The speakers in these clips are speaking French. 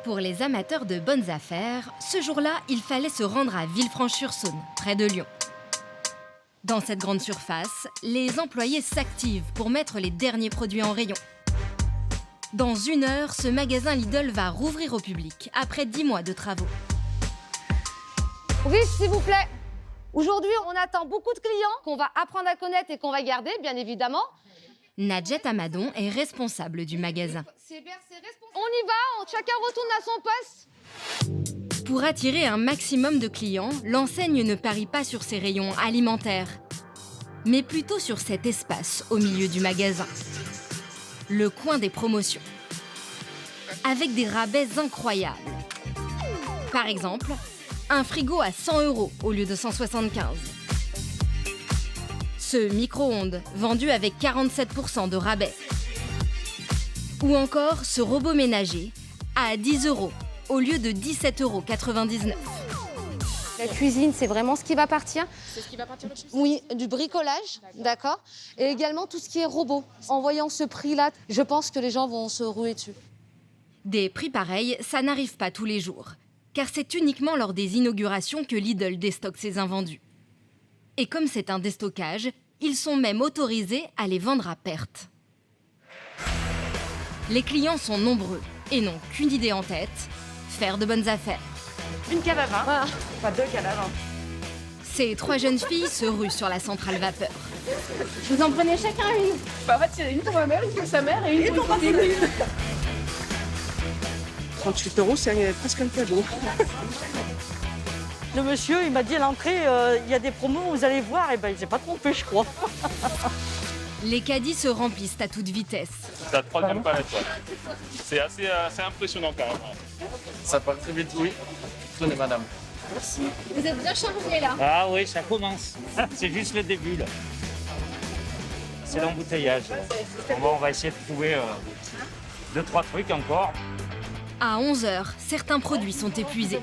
Pour les amateurs de bonnes affaires, ce jour-là, il fallait se rendre à Villefranche-sur-Saône, près de Lyon. Dans cette grande surface, les employés s'activent pour mettre les derniers produits en rayon. Dans 1 heure, ce magasin Lidl va rouvrir au public, après 10 mois de travaux. Oui, s'il vous plaît. Aujourd'hui, on attend beaucoup de clients qu'on va apprendre à connaître et qu'on va garder, bien évidemment. Nadjet Amadon est responsable du magasin. On y va, chacun retourne à son poste. Pour attirer un maximum de clients, l'enseigne ne parie pas sur ses rayons alimentaires, mais plutôt sur cet espace au milieu du magasin. Le coin des promotions. Avec des rabais incroyables. Par exemple, un frigo à 100 € au lieu de 175. Ce micro-ondes vendu avec 47% de rabais. Ou encore ce robot ménager à 10 € au lieu de 17,99 €. La cuisine, c'est vraiment ce qui va partir. C'est ce qui va partir le plus? Oui, du bricolage, d'accord. Et également tout ce qui est robot. En voyant ce prix-là, je pense que les gens vont se ruer dessus. Des prix pareils, ça n'arrive pas tous les jours, car c'est uniquement lors des inaugurations que Lidl déstocke ses invendus. Et comme c'est un déstockage, ils sont même autorisés à les vendre à perte. Les clients sont nombreux et n'ont qu'une idée en tête, faire de bonnes affaires. Une cave à vin, Voilà. pas 2 caves à vin. Ces 3 jeunes filles se ruent sur la centrale vapeur. Vous en prenez chacun une. Bah, en fait, c'est une pour ma mère, une pour sa mère et une pour ma copine. 38 €, c'est presque un cadeau. Le monsieur, il m'a dit à l'entrée, il y a des promos, vous allez voir. Et ben, il s'est pas trompé, je crois. Les caddies se remplissent à toute vitesse. C'est la 3e palette, ouais. C'est assez impressionnant quand même. Ça part très vite, oui. Tenez, madame. Vous êtes bien chargés là. Ah oui, ça commence. C'est juste le début, là. C'est l'embouteillage. On va essayer de trouver 2-3 trucs encore. À 11 h, certains produits sont épuisés.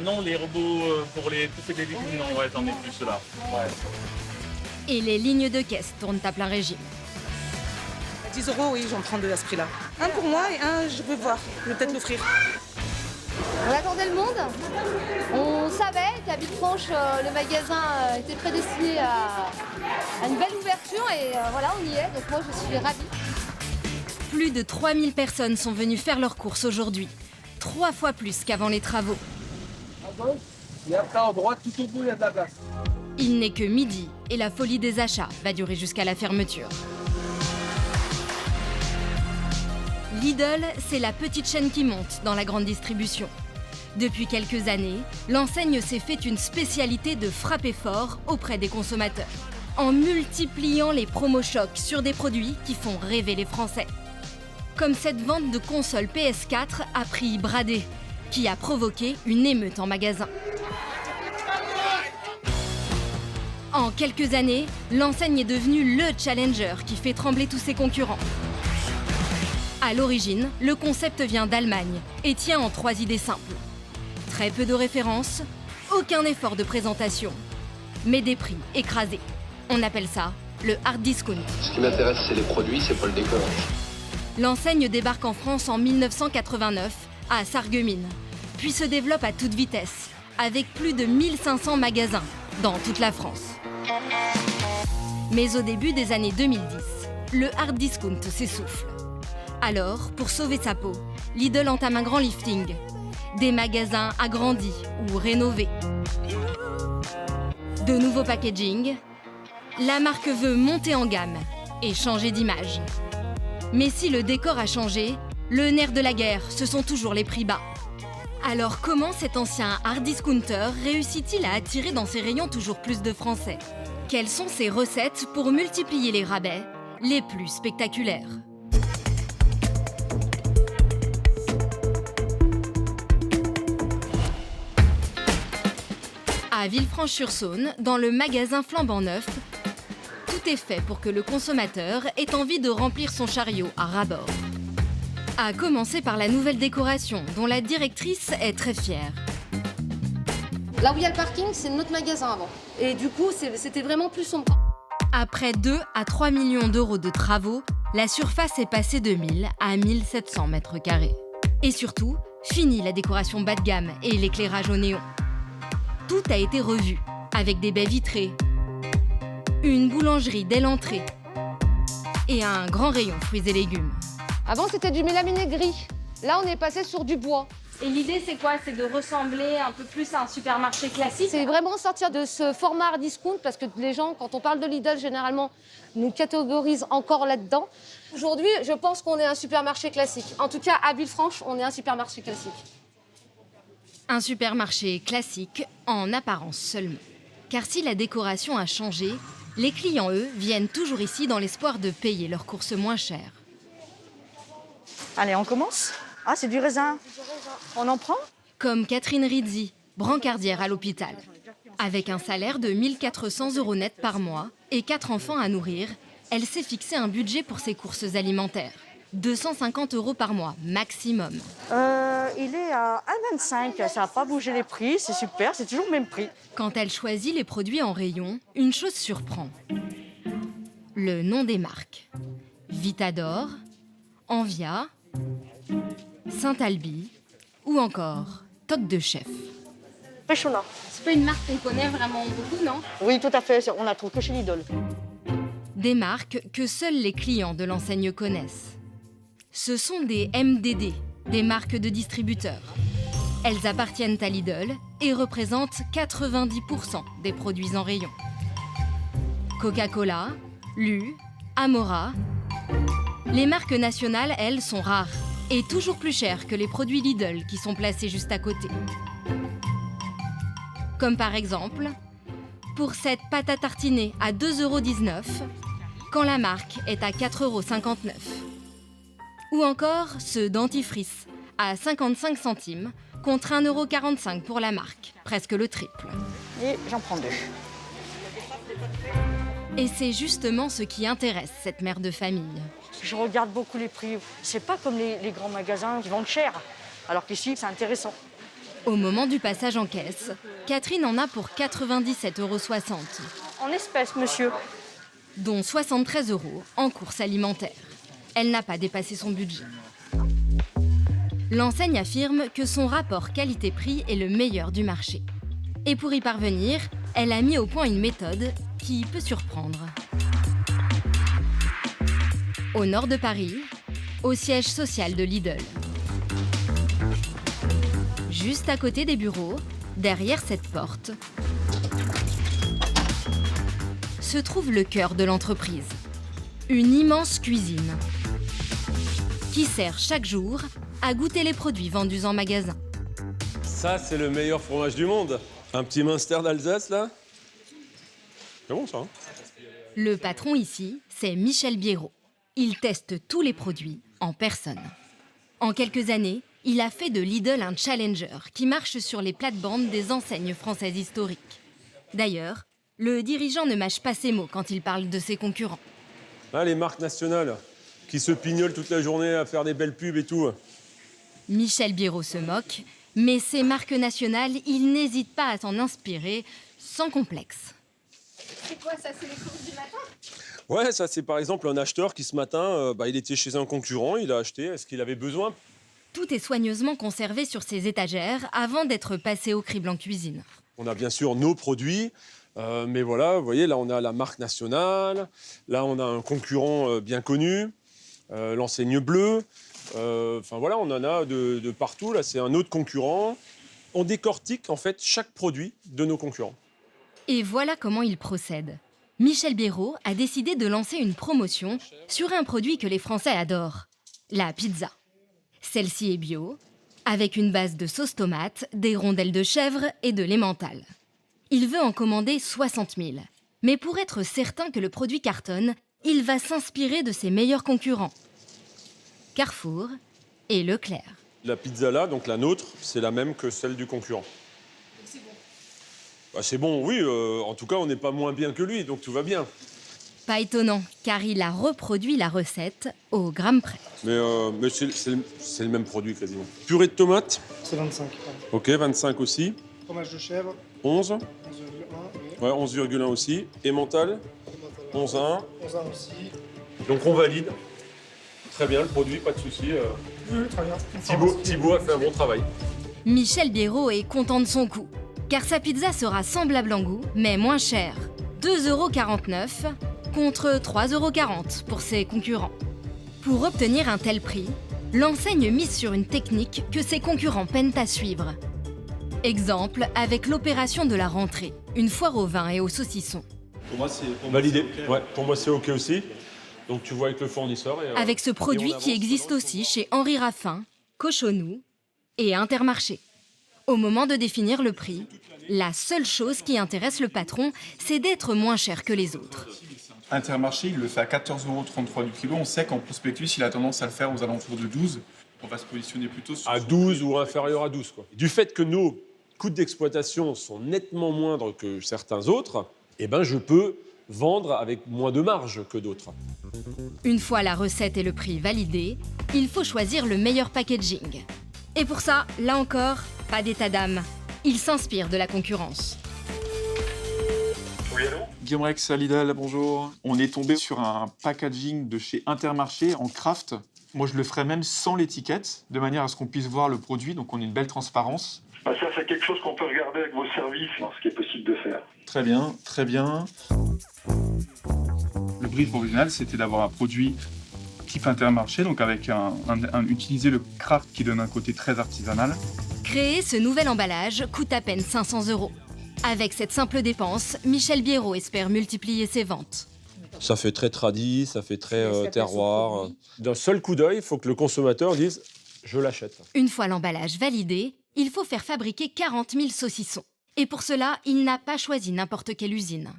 Non, les robots pour les poupées des légumes, non, ouais, t'en es plus là. Ouais. Et les lignes de caisse tournent à plein régime. 10 €, oui, j'en prends 2 à ce prix-là. Un pour moi et un, je veux voir. Je vais peut-être l'offrir. On attendait le monde. On savait qu'à Villefranche, le magasin était prédestiné à une belle ouverture et voilà, on y est. Donc moi, je suis ravie. Plus de 3000 personnes sont venues faire leurs courses aujourd'hui. 3 fois plus qu'avant les travaux. Et après, en droite, tout au bout, il y a de la place. Il n'est que midi et la folie des achats va durer jusqu'à la fermeture. Lidl, c'est la petite chaîne qui monte dans la grande distribution. Depuis quelques années, l'enseigne s'est fait une spécialité de frapper fort auprès des consommateurs, en multipliant les promos chocs sur des produits qui font rêver les Français. Comme cette vente de consoles PS4 à prix bradé, qui a provoqué une émeute en magasin. En quelques années, l'enseigne est devenue le challenger qui fait trembler tous ses concurrents. À l'origine, le concept vient d'Allemagne et tient en 3 idées simples. Très peu de références, aucun effort de présentation, mais des prix écrasés. On appelle ça le hard discount. Ce qui m'intéresse, c'est les produits, c'est pas le décor. L'enseigne débarque en France en 1989 à Sarreguemines, puis se développe à toute vitesse, avec plus de 1500 magasins dans toute la France. Mais au début des années 2010, le hard discount s'essouffle. Alors, pour sauver sa peau, Lidl entame un grand lifting. Des magasins agrandis ou rénovés. De nouveaux packaging. La marque veut monter en gamme et changer d'image. Mais si le décor a changé, le nerf de la guerre, ce sont toujours les prix bas. Alors comment cet ancien hard discounter réussit-il à attirer dans ses rayons toujours plus de Français? Quelles sont ses recettes pour multiplier les rabais les plus spectaculaires? À Villefranche-sur-Saône, dans le magasin flambant neuf, tout est fait pour que le consommateur ait envie de remplir son chariot à ras-bord. À commencer par la nouvelle décoration, dont la directrice est très fière. Là où il y a le parking, c'est notre magasin avant. Et du coup, c'était vraiment plus sombre. Après 2 à 3 millions d'euros de travaux, la surface est passée de 1000 à 1700 mètres carrés. Et surtout, fini la décoration bas de gamme et l'éclairage au néon. Tout a été revu, avec des baies vitrées, une boulangerie dès l'entrée et un grand rayon fruits et légumes. Avant, c'était du mélaminé gris. Là, on est passé sur du bois. Et l'idée, c'est quoi? C'est de ressembler un peu plus à un supermarché classique? C'est vraiment sortir de ce format hard discount parce que les gens, quand on parle de Lidl, généralement, nous catégorisent encore là-dedans. Aujourd'hui, je pense qu'on est un supermarché classique. En tout cas, à Villefranche, on est un supermarché classique. Un supermarché classique en apparence seulement. Car si la décoration a changé, les clients, eux, viennent toujours ici dans l'espoir de payer leurs courses moins chères. Allez, on commence? Ah, c'est du raisin. On en prend? Comme Catherine Rizzi, brancardière à l'hôpital. Avec un salaire de 1 400 € net par mois et 4 enfants à nourrir, elle s'est fixé un budget pour ses courses alimentaires. 250 € par mois, maximum. Il est à 1,25 €. Ça n'a pas bougé les prix, c'est super, c'est toujours le même prix. Quand elle choisit les produits en rayon, une chose surprend. Le nom des marques. Vitador, Envia, Saint-Albi ou encore Toc de Chef. Péchona. C'est pas une marque qu'on connaît vraiment beaucoup, non? Oui, tout à fait, on la trouve que chez Lidl. Des marques que seuls les clients de l'enseigne connaissent. Ce sont des MDD, des marques de distributeurs. Elles appartiennent à Lidl et représentent 90% des produits en rayon. Coca-Cola, Lu, Amora. Les marques nationales, elles, sont rares et toujours plus chères que les produits Lidl qui sont placés juste à côté. Comme par exemple, pour cette pâte à tartiner à 2,19 €, quand la marque est à 4,59 €. Ou encore ce dentifrice à 55 centimes contre 1,45 € pour la marque, presque le triple. Et j'en prends 2. Et c'est justement ce qui intéresse cette mère de famille. Je regarde beaucoup les prix. C'est pas comme les grands magasins qui vendent cher. Alors qu'ici, c'est intéressant. Au moment du passage en caisse, Catherine en a pour 97,60 €, En espèces, monsieur. dont 73 € en courses alimentaires. Elle n'a pas dépassé son budget. L'enseigne affirme que son rapport qualité-prix est le meilleur du marché. Et pour y parvenir, elle a mis au point une méthode qui peut surprendre. Au nord de Paris, au siège social de Lidl. Juste à côté des bureaux, derrière cette porte, se trouve le cœur de l'entreprise. Une immense cuisine qui sert chaque jour à goûter les produits vendus en magasin. Ça, c'est le meilleur fromage du monde. Un petit Münster d'Alsace, là. C'est bon, ça, hein? Le patron ici, c'est Michel Biérot. Il teste tous les produits en personne. En quelques années, il a fait de Lidl un challenger qui marche sur les plates-bandes des enseignes françaises historiques. D'ailleurs, le dirigeant ne mâche pas ses mots quand il parle de ses concurrents. Ah, les marques nationales qui se pignolent toute la journée à faire des belles pubs et tout. Michel Biérot se moque, mais ces marques nationales, il n'hésite pas à s'en inspirer sans complexe. C'est quoi ça? C'est les courses du matin? Ouais, ça, c'est par exemple un acheteur qui, ce matin, il était chez un concurrent, il a acheté ce qu'il avait besoin. Tout est soigneusement conservé sur ses étagères avant d'être passé au crible en cuisine. On a bien sûr nos produits, mais voilà, vous voyez, là, on a la marque nationale, là, on a un concurrent bien connu, l'enseigne bleue. Enfin, voilà, on en a de partout. Là, c'est un autre concurrent. On décortique, en fait, chaque produit de nos concurrents. Et voilà comment il procède. Michel Biérot a décidé de lancer une promotion sur un produit que les Français adorent, la pizza. Celle-ci est bio, avec une base de sauce tomate, des rondelles de chèvre et de l'emmental. Il veut en commander 60 000. Mais pour être certain que le produit cartonne, il va s'inspirer de ses meilleurs concurrents. Carrefour et Leclerc. La pizza là, donc la nôtre, c'est la même que celle du concurrent. C'est bon. Bah, c'est bon, oui. En tout cas, on n'est pas moins bien que lui, donc tout va bien. Pas étonnant, car il a reproduit la recette au gramme près. Mais c'est le même produit quasiment. Purée de tomates. C'est 25. Ok, 25 aussi. Fromage de chèvre. 11. 11,1. Ouais, 11,1 aussi. Emmental. 11,1. 11,1 aussi. Donc on valide. Très bien le produit, pas de souci. Thibaut a fait un bon travail. Michel Biérot est content de son coup, car sa pizza sera semblable en goût, mais moins chère. 2,49 € contre 3,40 € pour ses concurrents. Pour obtenir un tel prix, l'enseigne mise sur une technique que ses concurrents peinent à suivre. Exemple avec l'opération de la rentrée, une foire au vin et au saucisson. Pour moi, c'est validé. Ouais, pour moi, c'est OK aussi. Donc, tu vois avec le fournisseur. Avec ce produit qui existe aussi chez Henri Raffin, Cochonou et Intermarché. Au moment de définir le prix, la seule chose qui intéresse le patron, c'est d'être moins cher que les autres. Intermarché, il le fait à 14,33 € du kilo. On sait qu'en prospectus, il a tendance à le faire aux alentours de 12. On va se positionner plutôt sur... À 12 ou inférieur à 12, quoi. Du fait que nos coûts d'exploitation sont nettement moindres que certains autres, eh ben, je peux vendre avec moins de marge que d'autres. Une fois la recette et le prix validés, il faut choisir le meilleur packaging. Et pour ça, là encore, pas d'état d'âme. Il s'inspire de la concurrence. Oui, allô ? Guillaume Rex à Lidl, bonjour. On est tombé sur un packaging de chez Intermarché en craft. Moi, je le ferais même sans l'étiquette, de manière à ce qu'on puisse voir le produit, donc on a une belle transparence. Ça, c'est quelque chose qu'on peut regarder avec vos services, ce qui est possible de faire. Très bien, très bien. Le brief original, c'était d'avoir un produit type Intermarché, donc avec utiliser le craft qui donne un côté très artisanal. Créer ce nouvel emballage coûte à peine 500 €. Avec cette simple dépense, Michel Biérot espère multiplier ses ventes. Ça fait très tradi, ça fait très terroir. D'un seul coup d'œil, il faut que le consommateur dise « je l'achète ». Une fois l'emballage validé, il faut faire fabriquer 40 000 saucissons. Et pour cela, il n'a pas choisi n'importe quelle usine.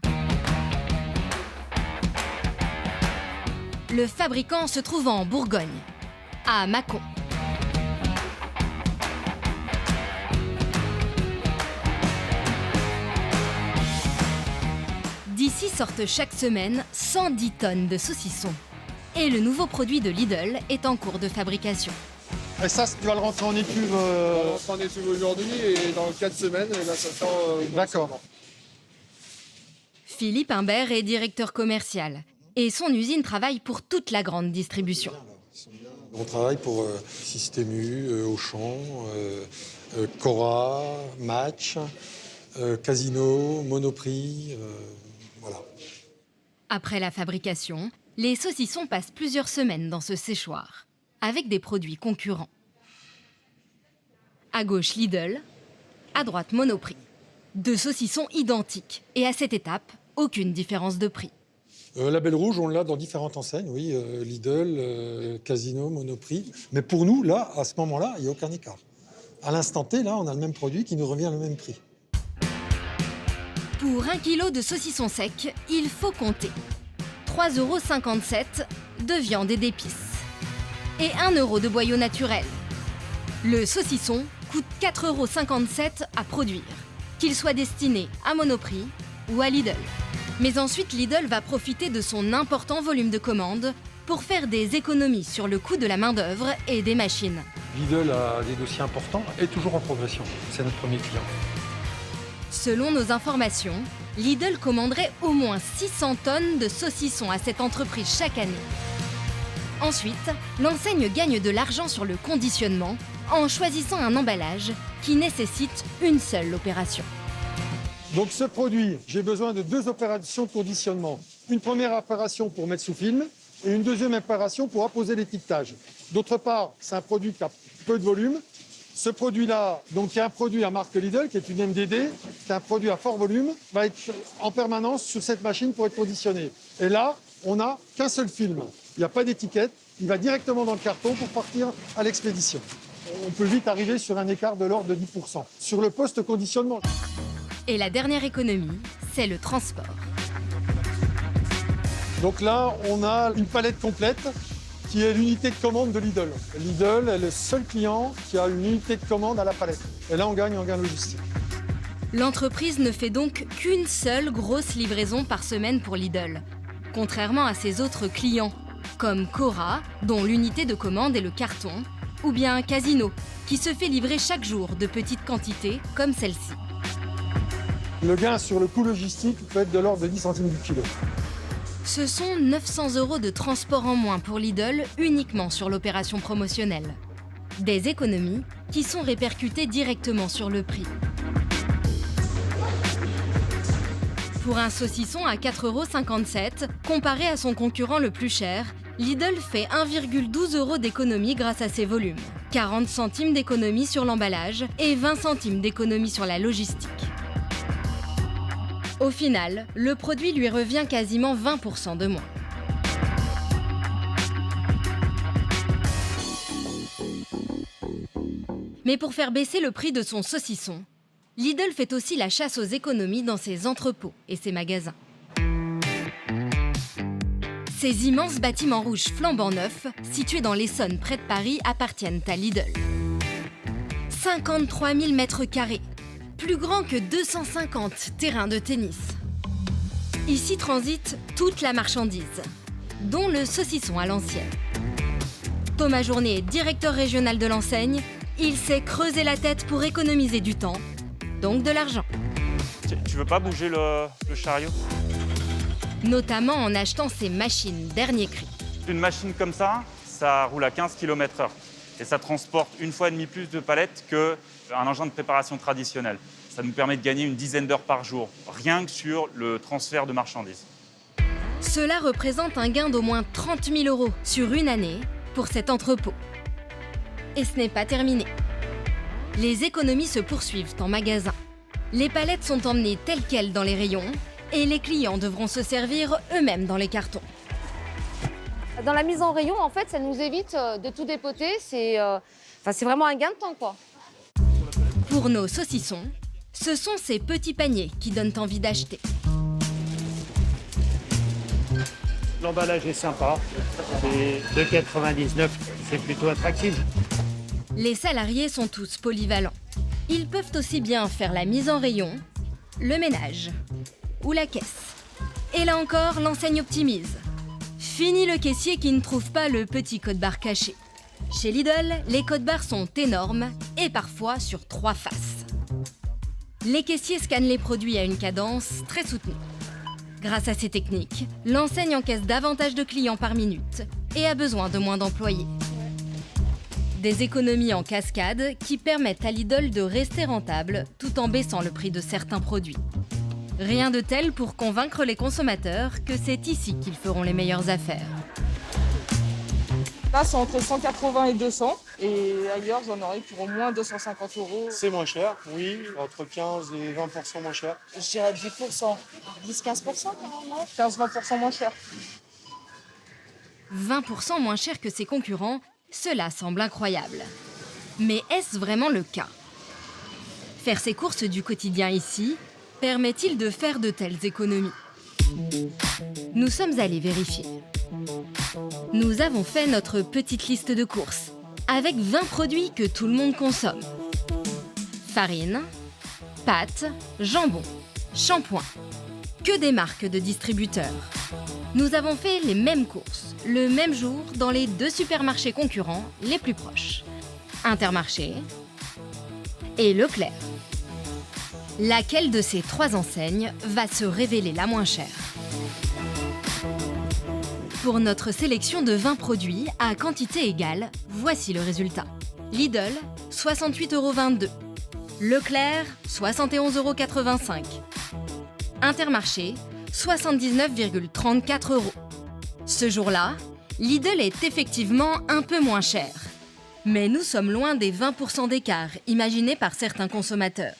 Le fabricant se trouve en Bourgogne, à Mâcon. D'ici sortent chaque semaine 110 tonnes de saucissons. Et le nouveau produit de Lidl est en cours de fabrication. Et ça, tu vas le rentrer en étuve On va rentrer en étuve aujourd'hui et dans 4 semaines, ça sort. D'accord. Philippe Imbert est directeur commercial et son usine travaille pour toute la grande distribution. On travaille pour Système U, Auchan, Cora, Match, Casino, Monoprix, voilà. Après la fabrication, les saucissons passent plusieurs semaines dans ce séchoir, avec des produits concurrents. À gauche Lidl, à droite Monoprix. 2 saucissons identiques et à cette étape, aucune différence de prix. Label rouge, on l'a dans différentes enseignes, oui, Lidl, Casino, Monoprix. Mais pour nous, là, à ce moment-là, il n'y a aucun écart. À l'instant T, là, on a le même produit qui nous revient le même prix. Pour 1 kg de saucisson sec, il faut compter 3,57 € de viande et d'épices et 1 € de boyau naturel. Le saucisson coûte 4,57 € à produire, qu'il soit destiné à Monoprix ou à Lidl. Mais ensuite, Lidl va profiter de son important volume de commandes pour faire des économies sur le coût de la main-d'œuvre et des machines. Lidl a des dossiers importants et toujours en progression. C'est notre premier client. Selon nos informations, Lidl commanderait au moins 600 tonnes de saucissons à cette entreprise chaque année. Ensuite, l'enseigne gagne de l'argent sur le conditionnement en choisissant un emballage qui nécessite une seule opération. Donc ce produit, j'ai besoin de 2 opérations de conditionnement. Une première opération pour mettre sous film et une deuxième opération pour apposer l'étiquetage. D'autre part, c'est un produit qui a peu de volume. Ce produit-là, donc qui est un produit à marque Lidl, qui est une MDD, qui est un produit à fort volume, va être en permanence sur cette machine pour être conditionné. Et là, on n'a qu'un seul film. Il n'y a pas d'étiquette. Il va directement dans le carton pour partir à l'expédition. On peut vite arriver sur un écart de l'ordre de 10%. Sur le post-conditionnement. Et la dernière économie, c'est le transport. Donc là, on a une palette complète qui est l'unité de commande de Lidl. Lidl est le seul client qui a une unité de commande à la palette. Et là, on gagne en gain logistique. L'entreprise ne fait donc qu'une seule grosse livraison par semaine pour Lidl, contrairement à ses autres clients, comme Cora, dont l'unité de commande est le carton, ou bien Casino, qui se fait livrer chaque jour de petites quantités comme celle-ci. Le gain sur le coût logistique peut être de l'ordre de 10 centimes du kilo. Ce sont 900 € de transport en moins pour Lidl uniquement sur l'opération promotionnelle. Des économies qui sont répercutées directement sur le prix. Pour un saucisson à 4,57 €, comparé à son concurrent le plus cher, Lidl fait 1,12 € d'économie grâce à ses volumes, 40 centimes d'économie sur l'emballage et 20 centimes d'économie sur la logistique. Au final, le produit lui revient quasiment 20% de moins. Mais pour faire baisser le prix de son saucisson, Lidl fait aussi la chasse aux économies dans ses entrepôts et ses magasins. Ces immenses bâtiments rouges flambant neufs, situés dans l'Essonne près de Paris, appartiennent à Lidl. 53 000 mètres carrés, plus grand que 250 terrains de tennis. Ici transite toute la marchandise, dont le saucisson à l'ancienne. Thomas Journet est directeur régional de l'enseigne. Il s'est creusé la tête pour économiser du temps, donc de l'argent. Tu veux pas bouger le chariot? Notamment en achetant ces machines dernier cri. Une machine comme ça, ça roule à 15 km/h. Et ça transporte 1,5 fois plus de palettes qu'un engin de préparation traditionnel. Ça nous permet de gagner une dizaine d'heures par jour, rien que sur le transfert de marchandises. Cela représente un gain d'au moins 30 000 € sur une année pour cet entrepôt. Et ce n'est pas terminé. Les économies se poursuivent en magasin. Les palettes sont emmenées telles quelles dans les rayons et les clients devront se servir eux-mêmes dans les cartons. Dans la mise en rayon, en fait, ça nous évite de tout dépoter. C'est vraiment un gain de temps, quoi. Pour nos saucissons, ce sont ces petits paniers qui donnent envie d'acheter. L'emballage est sympa, c'est 2,99 €, c'est plutôt attractif. Les salariés sont tous polyvalents. Ils peuvent aussi bien faire la mise en rayon, le ménage ou la caisse. Et là encore, l'enseigne optimise. Fini le caissier qui ne trouve pas le petit code-barre caché. Chez Lidl, les codes-barres sont énormes et parfois sur 3 faces. Les caissiers scannent les produits à une cadence très soutenue. Grâce à ces techniques, l'enseigne encaisse davantage de clients par minute et a besoin de moins d'employés. Des économies en cascade qui permettent à Lidl de rester rentable tout en baissant le prix de certains produits. Rien de tel pour convaincre les consommateurs que c'est ici qu'ils feront les meilleures affaires. Là, c'est entre 180 et 200. Et ailleurs, j'en aurais pour au moins 250 €. C'est moins cher, oui, entre 15 et 20% moins cher. Je dirais 10%. 10-15% quand même, 15-20% moins cher. 20% moins cher que ses concurrents, cela semble incroyable. Mais est-ce vraiment le cas? Faire ses courses du quotidien ici permet-il de faire de telles économies? Nous sommes allés vérifier. Nous avons fait notre petite liste de courses, avec 20 produits que tout le monde consomme. Farine, pâtes, jambon, shampoing. Que des marques de distributeurs. Nous avons fait les mêmes courses, le même jour, dans les 2 supermarchés concurrents les plus proches. Intermarché et Leclerc. Laquelle de ces 3 enseignes va se révéler la moins chère? Pour notre sélection de 20 produits à quantité égale, voici le résultat. Lidl, 68,22 €. Leclerc, 71,85 €. Intermarché, 79,34 €. Ce jour-là, Lidl est effectivement un peu moins cher. Mais nous sommes loin des 20% d'écart imaginés par certains consommateurs.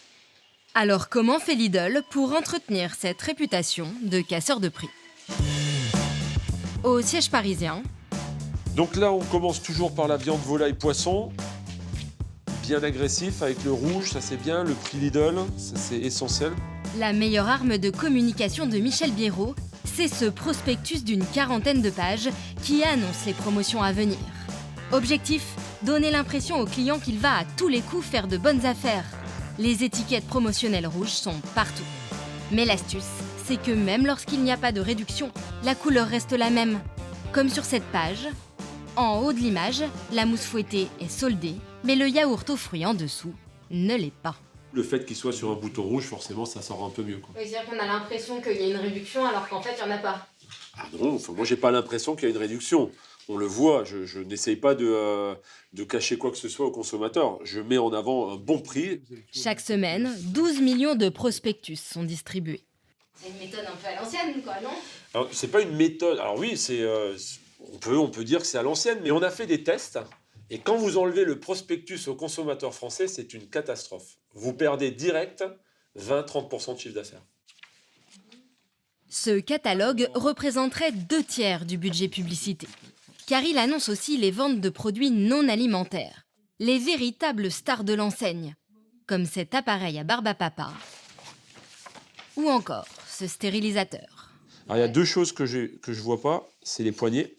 Alors comment fait Lidl pour entretenir cette réputation de casseur de prix? Au siège parisien. Donc là, on commence toujours par la viande volaille poisson. Bien agressif avec le rouge, ça c'est bien. Le prix Lidl, ça c'est essentiel. La meilleure arme de communication de Michel Biérot, c'est ce prospectus d'une 40aine de pages qui annonce les promotions à venir. Objectif, donner l'impression au client qu'il va à tous les coups faire de bonnes affaires. Les étiquettes promotionnelles rouges sont partout. Mais l'astuce, c'est que même lorsqu'il n'y a pas de réduction, la couleur reste la même. Comme sur cette page, en haut de l'image, la mousse fouettée est soldée, mais le yaourt aux fruits en dessous ne l'est pas. Le fait qu'il soit sur un bouton rouge, forcément, ça sort un peu mieux, quoi. Oui, c'est-à-dire qu'on a l'impression qu'il y a une réduction alors qu'en fait, il n'y en a pas. Ah non, enfin, moi j'ai pas l'impression qu'il y a une réduction. On le voit, je n'essaye pas de cacher quoi que ce soit aux consommateurs. Je mets en avant un bon prix. Chaque semaine, 12 millions de prospectus sont distribués. C'est une méthode un peu à l'ancienne, quoi, non? Alors, c'est pas une méthode. Alors oui, on peut dire que c'est à l'ancienne, mais on a fait des tests. Et quand vous enlevez le prospectus aux consommateurs français, c'est une catastrophe. Vous perdez direct 20-30% de chiffre d'affaires. Ce catalogue représenterait 2/3 du budget publicité. Car il annonce aussi les ventes de produits non alimentaires, les véritables stars de l'enseigne, comme cet appareil à barbe à papa, ou encore ce stérilisateur. Alors il y a deux choses que je vois pas, c'est les poignées.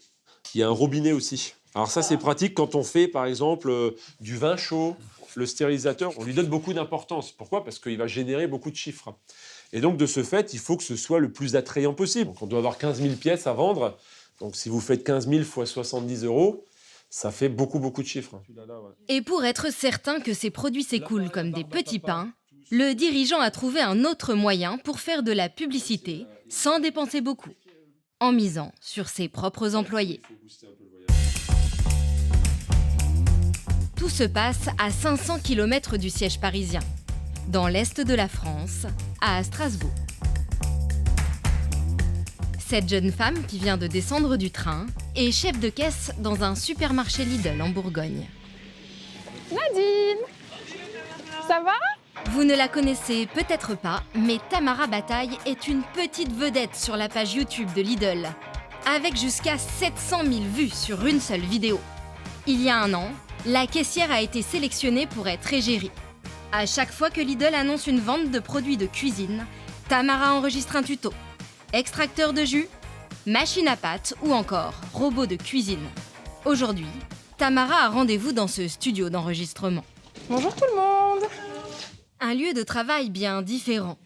Il y a un robinet aussi. Alors ça c'est pratique quand on fait par exemple du vin chaud. Le stérilisateur, on lui donne beaucoup d'importance. Pourquoi? Parce qu'il va générer beaucoup de chiffres. Et donc de ce fait, il faut que ce soit le plus attrayant possible. Donc, on doit avoir 15 000 pièces à vendre. Donc si vous faites 15 000 fois 70 €, ça fait beaucoup de chiffres. Et pour être certain que ces produits s'écoulent comme des petits pains, le dirigeant a trouvé un autre moyen pour faire de la publicité sans dépenser beaucoup, en misant sur ses propres employés. Tout se passe à 500 km du siège parisien, dans l'est de la France, à Strasbourg. Cette jeune femme qui vient de descendre du train est chef de caisse dans un supermarché Lidl en Bourgogne. Nadine, ça va? Vous ne la connaissez peut-être pas, mais Tamara Bataille est une petite vedette sur la page YouTube de Lidl, avec jusqu'à 700 000 vues sur une seule vidéo. Il y a un an, la caissière a été sélectionnée pour être égérie. À chaque fois que Lidl annonce une vente de produits de cuisine, Tamara enregistre un tuto. Extracteur de jus, machine à pâte ou encore robot de cuisine. Aujourd'hui, Tamara a rendez-vous dans ce studio d'enregistrement. Bonjour tout le monde. Un lieu de travail bien différent.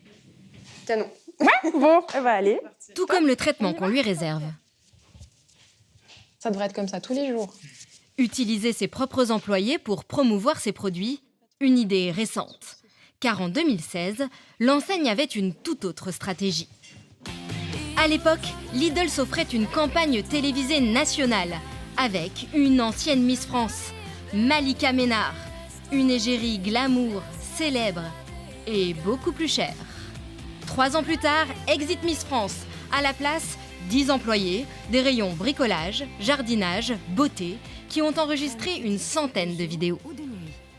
Canon. Ouais, bon, elle va aller. Tout comme le traitement qu'on lui réserve. Ça devrait être comme ça tous les jours. Utiliser ses propres employés pour promouvoir ses produits, une idée récente. Car en 2016, l'enseigne avait une toute autre stratégie. À l'époque, Lidl s'offrait une campagne télévisée nationale avec une ancienne Miss France, Malika Ménard, une égérie glamour, célèbre et beaucoup plus chère. 3 ans plus tard, exit Miss France. À la place, 10 employés, des rayons bricolage, jardinage, beauté, qui ont enregistré une centaine de vidéos.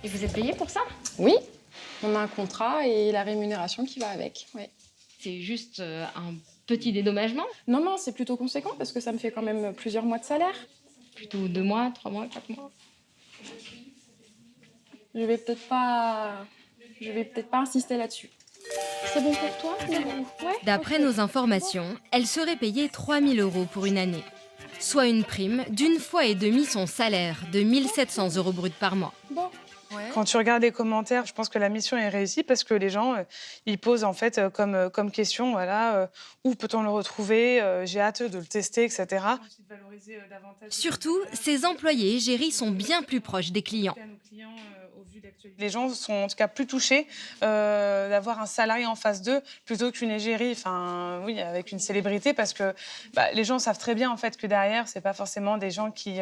Et vous êtes payé pour ça? Oui, on a un contrat et la rémunération qui va avec. Ouais. C'est juste un petit dédommagement? Non, non, c'est plutôt conséquent parce que ça me fait quand même plusieurs mois de salaire. Plutôt 2 mois, 3 mois, 4 mois? Je vais peut-être pas insister là-dessus. C'est bon pour toi? Ouais. D'après nos informations, elle serait payée 3 000 € pour une année, soit une prime d'1,5 fois son salaire de 1 700 € brut par mois. Bon. Ouais. Quand tu regardes les commentaires, je pense que la mission est réussie parce que les gens, ils posent en fait comme question, voilà, où peut-on le retrouver? J'ai hâte de le tester, etc. Surtout, ces employés égéries sont bien plus proches des clients. Les gens sont en tout cas plus touchés d'avoir un salarié en face d'eux plutôt qu'une égérie, enfin oui, avec une célébrité, parce que les gens savent très bien en fait que derrière, c'est pas forcément des gens qui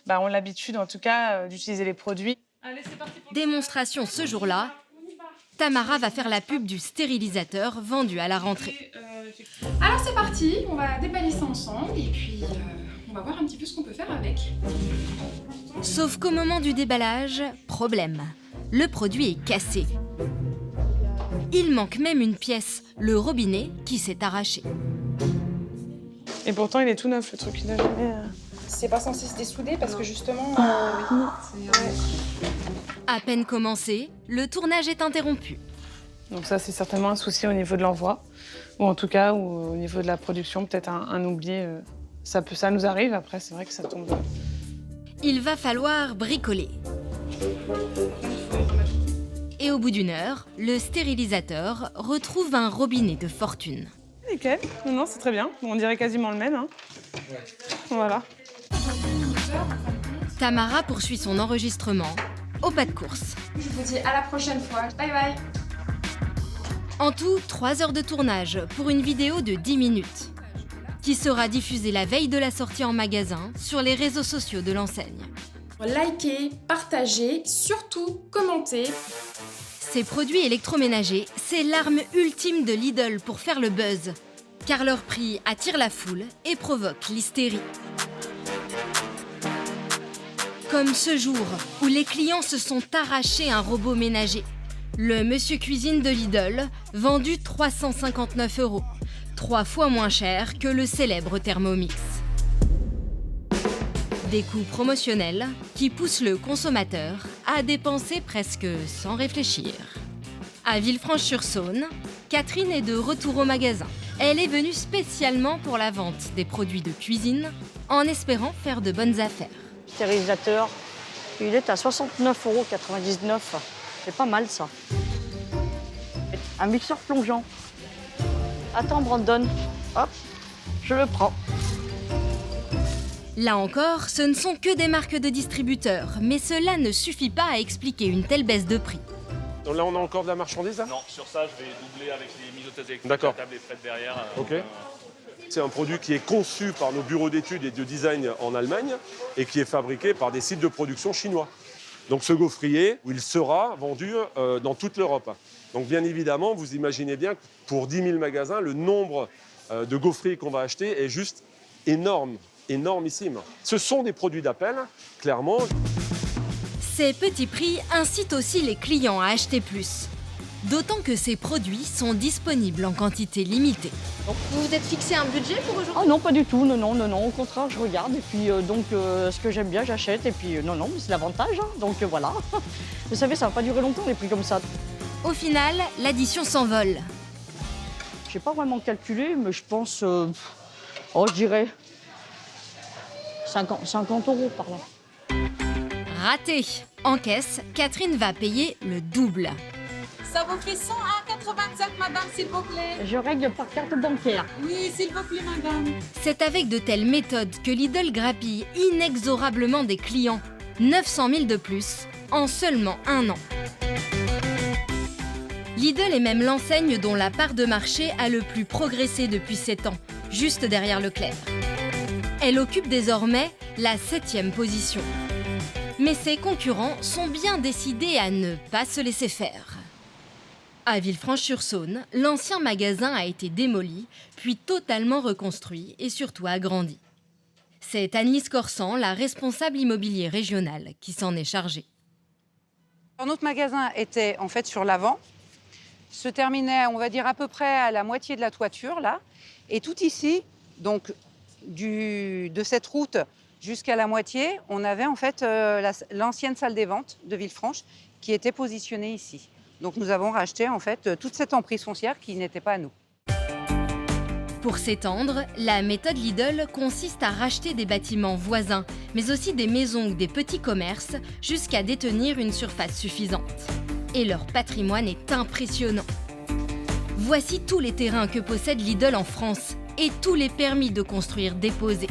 ont l'habitude en tout cas d'utiliser les produits. Allez, c'est parti pour démonstration ce jour-là, Tamara va faire la pub du stérilisateur vendu à la rentrée. Alors c'est parti, on va déballer ça ensemble et puis on va voir un petit peu ce qu'on peut faire avec. Sauf qu'au moment du déballage, problème. Le produit est cassé. Il manque même une pièce, le robinet, qui s'est arraché. Et pourtant, il est tout neuf, le truc. Il n'a jamais... C'est pas censé se dessouder parce que justement... À peine commencé, le tournage est interrompu. Donc ça, c'est certainement un souci au niveau de l'envoi. Ou en tout cas, ou au niveau de la production, peut-être un oubli. Ça nous arrive, après, c'est vrai que ça tombe... Il va falloir bricoler. Et au bout d'1 heure, le stérilisateur retrouve un robinet de fortune. Nickel, non, c'est très bien. On dirait quasiment le même. Hein. Ouais. Voilà. Tamara poursuit son enregistrement au pas de course. Je vous dis à la prochaine fois. Bye bye. En tout, 3 heures de tournage pour une vidéo de 10 minutes. qui sera diffusé la veille de la sortie en magasin sur les réseaux sociaux de l'enseigne. Likez, partagez, surtout commentez. Ces produits électroménagers, c'est l'arme ultime de Lidl pour faire le buzz, car leur prix attire la foule et provoque l'hystérie. Comme ce jour où les clients se sont arrachés un robot ménager. Le Monsieur Cuisine de Lidl, vendu 359 €, 3 fois moins cher que le célèbre Thermomix. Des coûts promotionnels qui poussent le consommateur à dépenser presque sans réfléchir. À Villefranche-sur-Saône, Catherine est de retour au magasin. Elle est venue spécialement pour la vente des produits de cuisine, en espérant faire de bonnes affaires. Stérilisateur, il est à 69,99 €. C'est pas mal ça. Un mixeur plongeant. Attends Brandon, hop, je le prends. Là encore, ce ne sont que des marques de distributeurs, mais cela ne suffit pas à expliquer une telle baisse de prix. Donc là, on a encore de la marchandise, là ? Non, sur ça, je vais doubler avec les misoteuses électriques. D'accord. La table est prête derrière. Ok. C'est un produit qui est conçu par nos bureaux d'études et de design en Allemagne et qui est fabriqué par des sites de production chinois. Donc ce gaufrier, il sera vendu dans toute l'Europe. Donc bien évidemment, vous imaginez bien que pour 10 000 magasins, le nombre de gaufriers qu'on va acheter est juste énorme, énormissime. Ce sont des produits d'appel, clairement. Ces petits prix incitent aussi les clients à acheter plus. D'autant que ces produits sont disponibles en quantité limitée. Vous vous êtes fixé un budget pour aujourd'hui? Ah non, pas du tout, non, au contraire, je regarde et puis ce que j'aime bien, j'achète et puis non, mais c'est l'avantage, hein, donc voilà. Vous savez, ça va pas durer longtemps les prix comme ça. Au final, l'addition s'envole. J'ai pas vraiment calculé, mais je pense, je dirais 50 € par là. Raté. En caisse, Catherine va payer le double. Ça vous fait 101,85 madame, s'il vous plaît. Je règle par carte bancaire. Oui, s'il vous plaît, madame. C'est avec de telles méthodes que Lidl grappille inexorablement des clients. 900 000 de plus en seulement 1 an. Lidl est même l'enseigne dont la part de marché a le plus progressé depuis 7 ans, juste derrière Leclerc. Elle occupe désormais la 7e position. Mais ses concurrents sont bien décidés à ne pas se laisser faire. À Villefranche-sur-Saône, l'ancien magasin a été démoli, puis totalement reconstruit et surtout agrandi. C'est Annelise Corsan, la responsable immobilier régionale, qui s'en est chargée. Notre magasin était en fait sur l'avant, se terminait, on va dire, à peu près à la moitié de la toiture, là. Et tout ici, donc de cette route jusqu'à la moitié, on avait en fait l'ancienne salle des ventes de Villefranche qui était positionnée ici. Donc nous avons racheté en fait toute cette emprise foncière qui n'était pas à nous. Pour s'étendre, la méthode Lidl consiste à racheter des bâtiments voisins, mais aussi des maisons ou des petits commerces, jusqu'à détenir une surface suffisante. Et leur patrimoine est impressionnant. Voici tous les terrains que possède Lidl en France et tous les permis de construire déposés.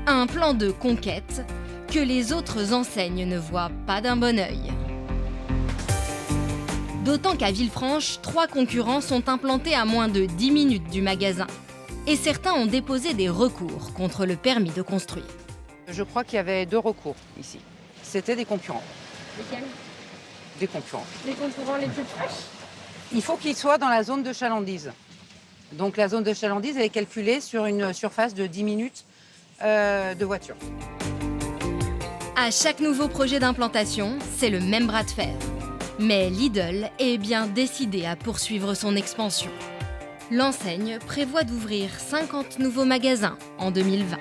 Un plan de conquête que les autres enseignes ne voient pas d'un bon œil. D'autant qu'à Villefranche, 3 concurrents sont implantés à moins de 10 minutes du magasin. Et certains ont déposé des recours contre le permis de construire. Je crois qu'il y avait 2 recours ici. C'était des concurrents. Lesquels? Des concurrents. Les concurrents les plus proches? Il faut qu'ils soient dans la zone de chalandise. Donc la zone de chalandise, elle est calculée sur une surface de 10 minutes de voiture. À chaque nouveau projet d'implantation, c'est le même bras de fer. Mais Lidl est bien décidé à poursuivre son expansion. L'enseigne prévoit d'ouvrir 50 nouveaux magasins en 2020.